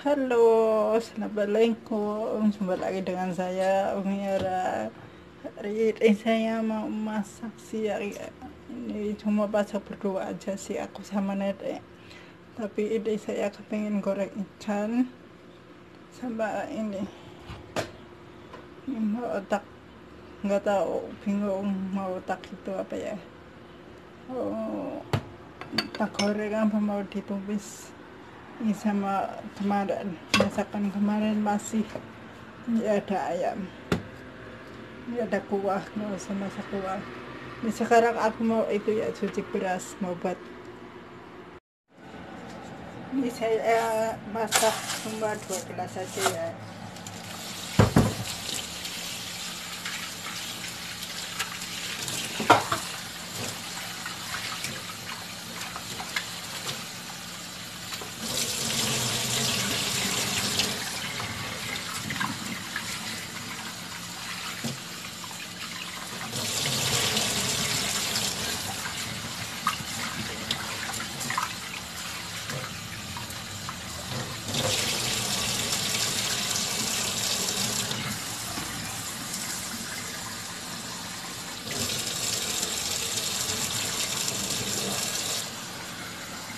Halo, assalamualaikum. Jumpa lagi dengan saya, Umi Yara. Hari ini saya mau masak siang ya. Ini cuma masak berdua aja sih, aku sama nenek. Tapi ini saya kepengen goreng ikan sama ini mau otak. Nggak tahu, bingung mau otak itu apa ya. Oh, tak goreng apa mau ditumis. Ini sama kemarin, masakan kemarin masih. Ini ada ayam, ini ada kuah, nggak usah masak kuah. Ini sekarang aku mau itu ya, cuci beras, mau buat. Ini saya masak cuma 2 gelas saja ya.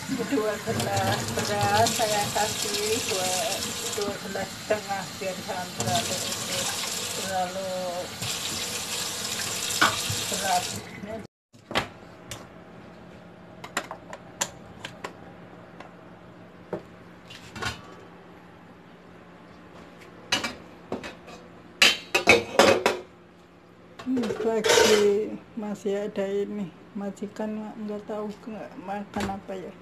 Ini 2 gelas beras saya kasih dua gelas setengah biar jangan terlalu berat. Ini bagi masih ada ini majikan nggak tahu nggak makan apa ya.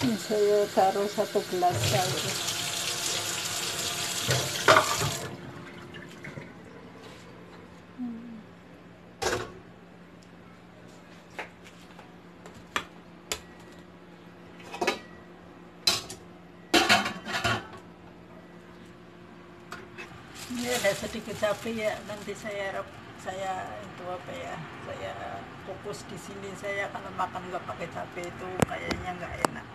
Ini saya taruh 1 gelas sayur. Ini ada sedikit cabai ya, nanti saya itu apa ya, saya kukus di sini. Saya kalau makan nggak pakai cabai itu kayaknya nggak enak.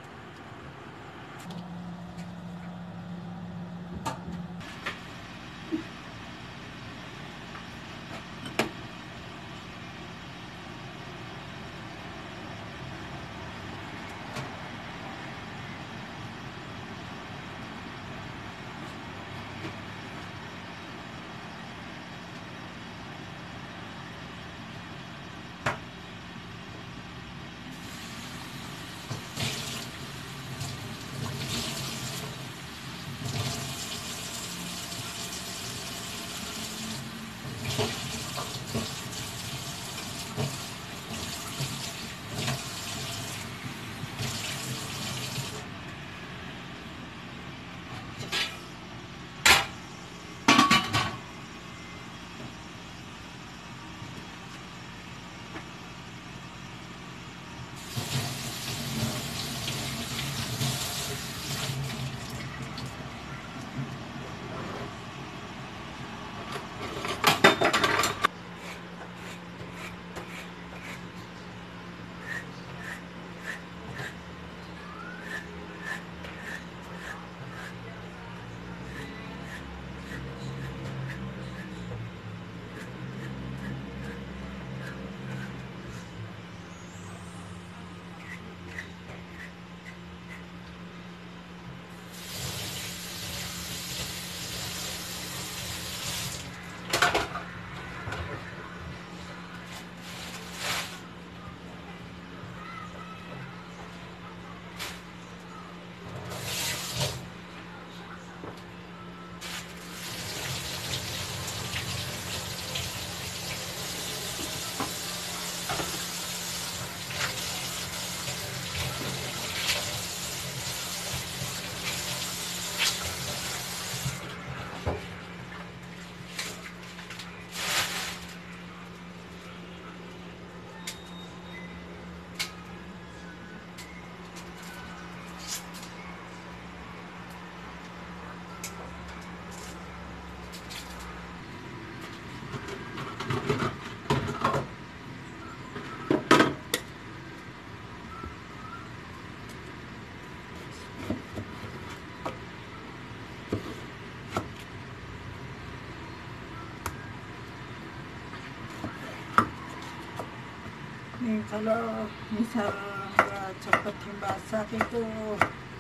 Nih kalau misal nggak cepet dimasak itu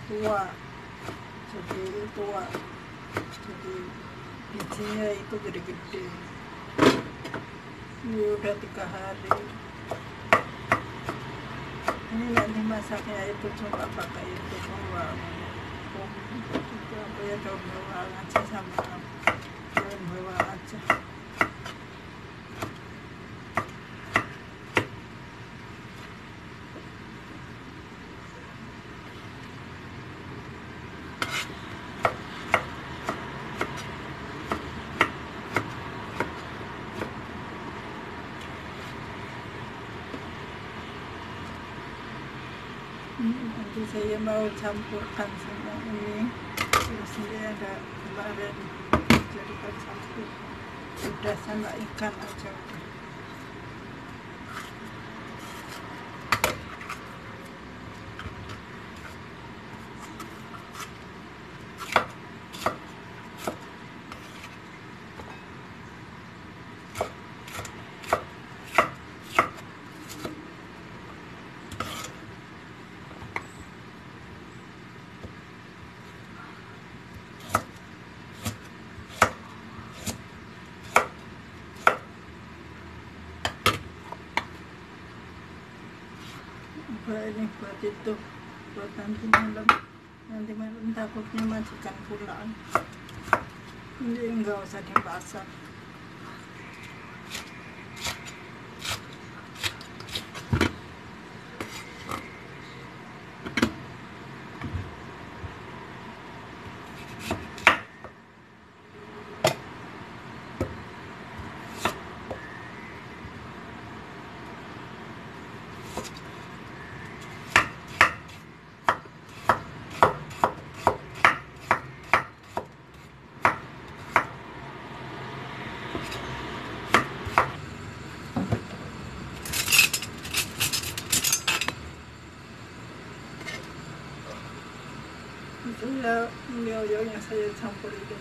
tua, jadi tua, jadi bijinya itu gede-gede. Ini udah 3 hari. Ini nanti masaknya itu cuma pakai itu bawang, itu apa ya, daun bawang aja sama daun bawang aja. Nanti saya mau campurkan sama ini, terus ini ada kemarin jadikan campur, udah sama ikan aja udah. Ini buat itu, buat nanti malam takutnya majikan pulang, ini enggak usah dimasak. Itulah mioyo yang saya campur itu.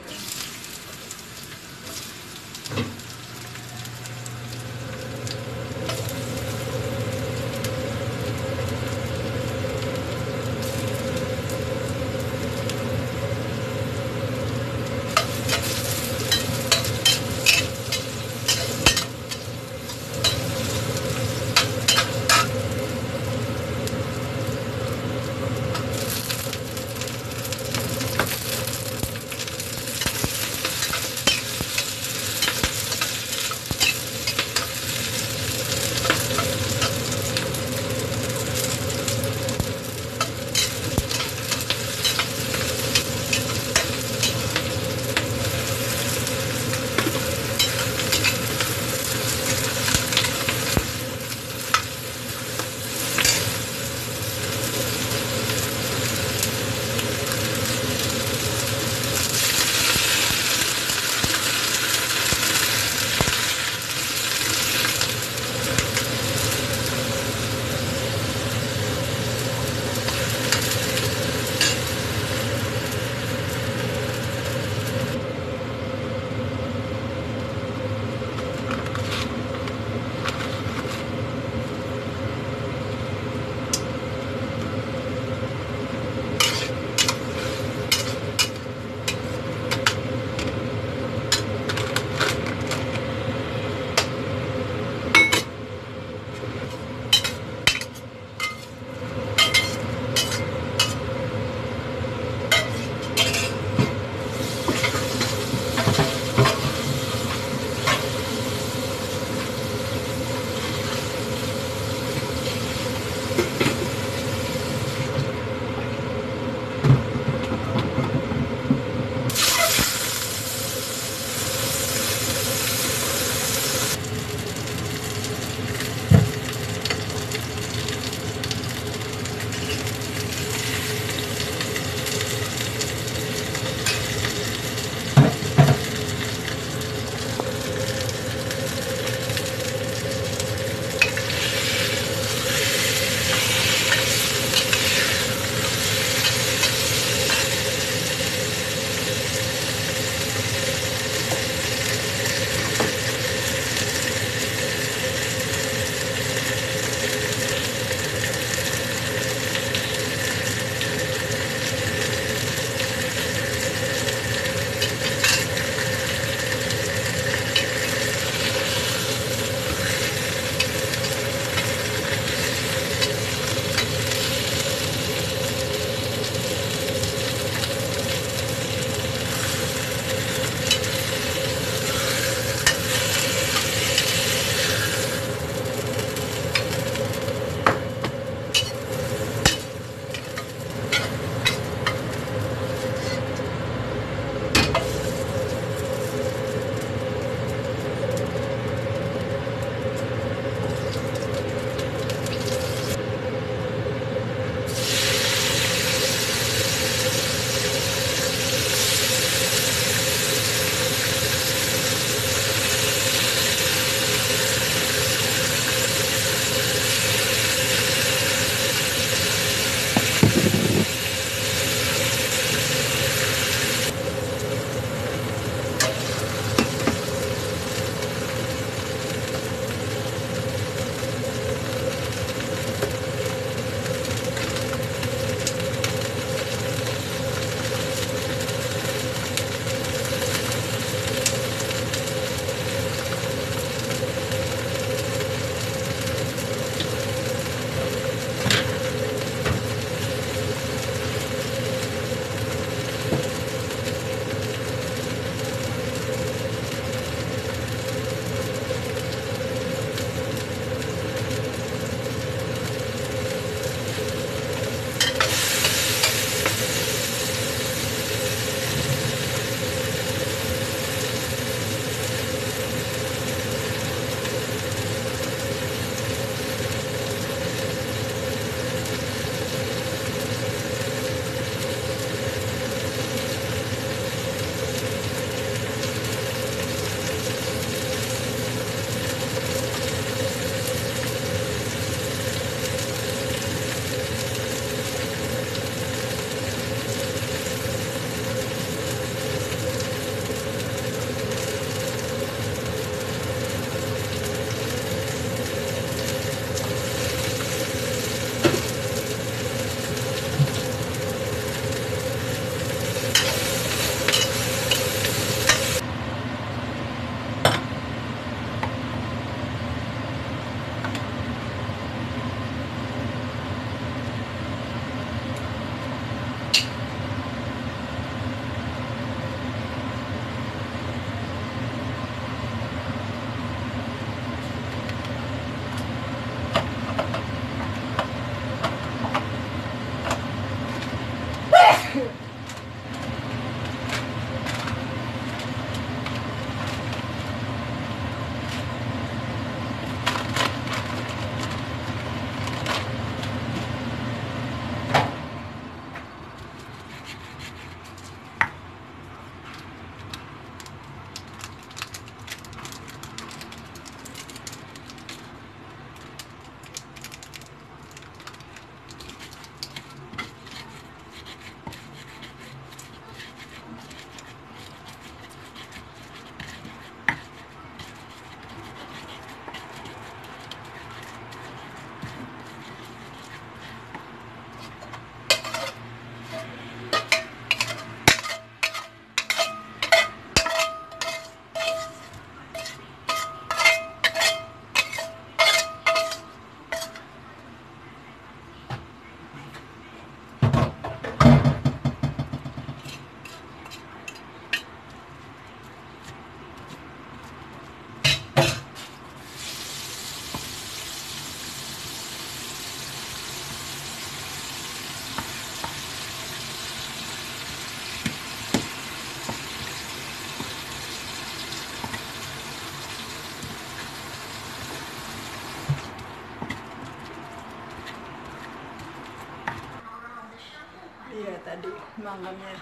makanya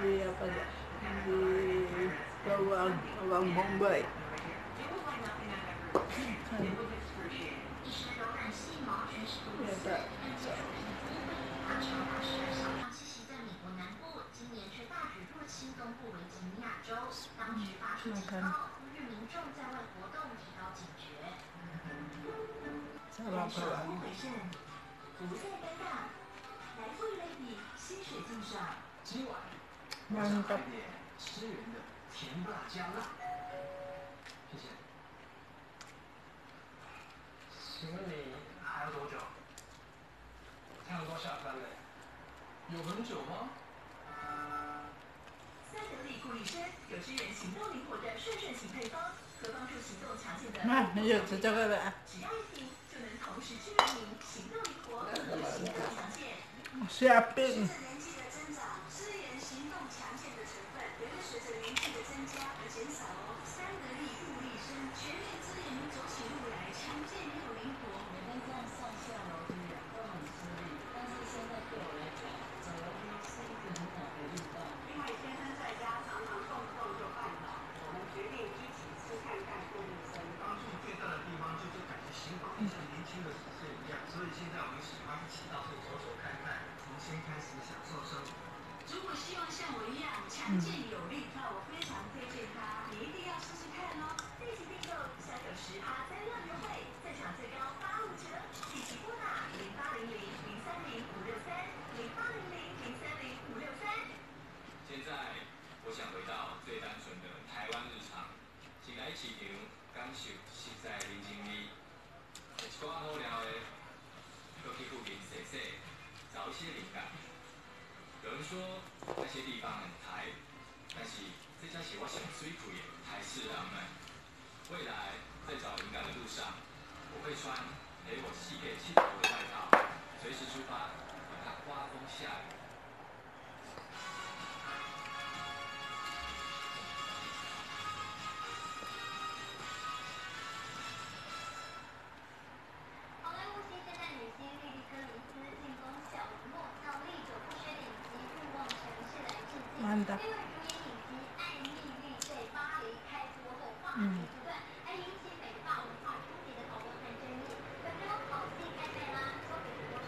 di apa ya, di bawang bombay kan ya tak makan sama bawang mantap. 请问你还要多久？差不多下班了。有很久吗？三得利固力参有支援行动灵活的顺顺型配方，和帮助行动强健的。你就吃这个呗。只要一瓶就能同时支援您行动灵活，也行动强健。siapin。 强健有力，那我非常推荐它，你一定要试试看哦！立即订购，享有10%灾难优惠，在场最高85折，立即拨打0800-030-563，0800-030-563。现在，我想回到最单纯的台湾日常，请来起评感受实在人情味，一寡好料的，都去附近踅踅，找一些灵感。有人说那些地方很台，但是这家是我想水苦的台式浪漫。未来在找灵感的路上，我会穿陪我西北气头的外套，随时出发，管它刮风下雨。好莱坞新生代女星莉莉·柯林斯进攻小荧幕，到历久不衰的影集《欲望城市》来致敬。另外，主演影集《爱蜜莉在巴黎》开播后，话题不断，还引起美法文化冲击的讨论和争议。本周好戏开卖啦，说给多少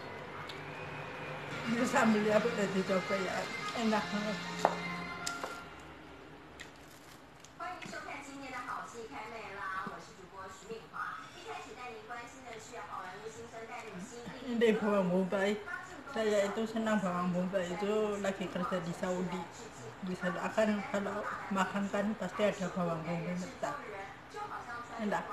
Ini sambil apa tadi coba ya, enak banget. 欢迎收看今天的好戏开卖啦！我是主播徐敏华。一开始带您关心的是好莱坞新生代女星。 Ini bawang bombay. Saya itu senang bawang bombay, itu lagi kerja di Saudi. Bisa akan kalau makan kan pasti ada bawang bombay mentah. Enak.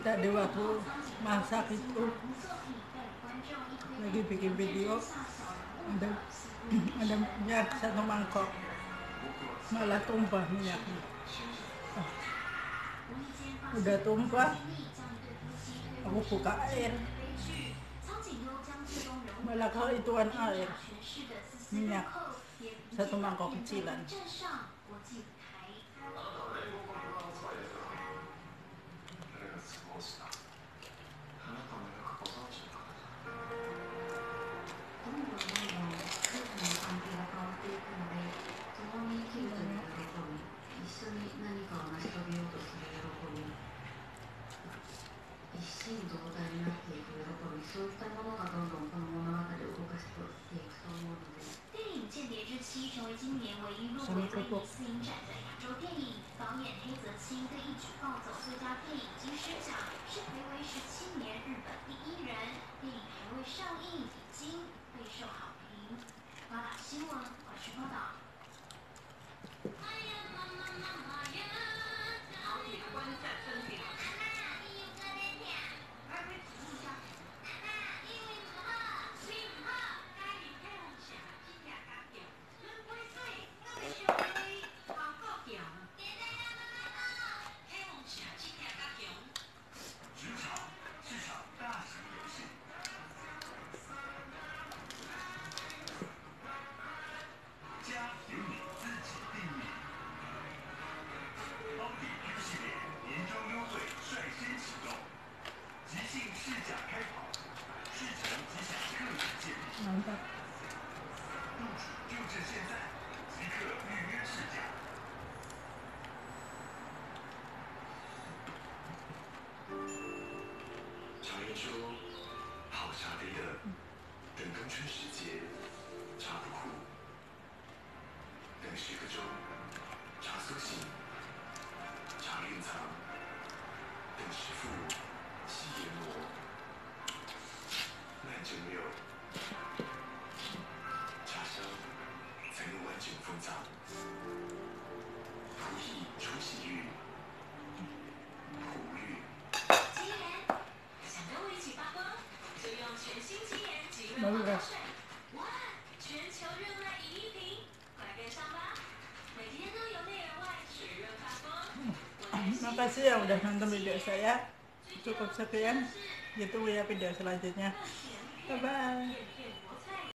，tadi waktu masak itu lagi bikin video ada minyak 1 mangkok malah tumpah minyaknya. Udah tumpah, aku buka air malah keituan air minyak 1 mangkok kecilan. 为今年唯一入围威尼斯影展的亚洲电影，导演黑泽清更一举抱走最佳配影金狮奖，是暌违17年日本第1人。电影还未上映，已经备受好评。八大新闻晚讯报道。常言说，好茶杯的等冬春时节，茶不苦；等10个钟，茶苏醒，茶蕴藏；等师傅细研磨，慢蒸馏，茶香才能完整封藏。仆役出细韵，璞韵。吉言，想跟我一起发光，就用全新吉言极润花胶水。哇，全球热卖1亿瓶，快跟上吧！每天都有内而外水润发光。Makasih ya udah nonton video saya. Cukup sekian. Gitu ya video selanjutnya. Bye bye.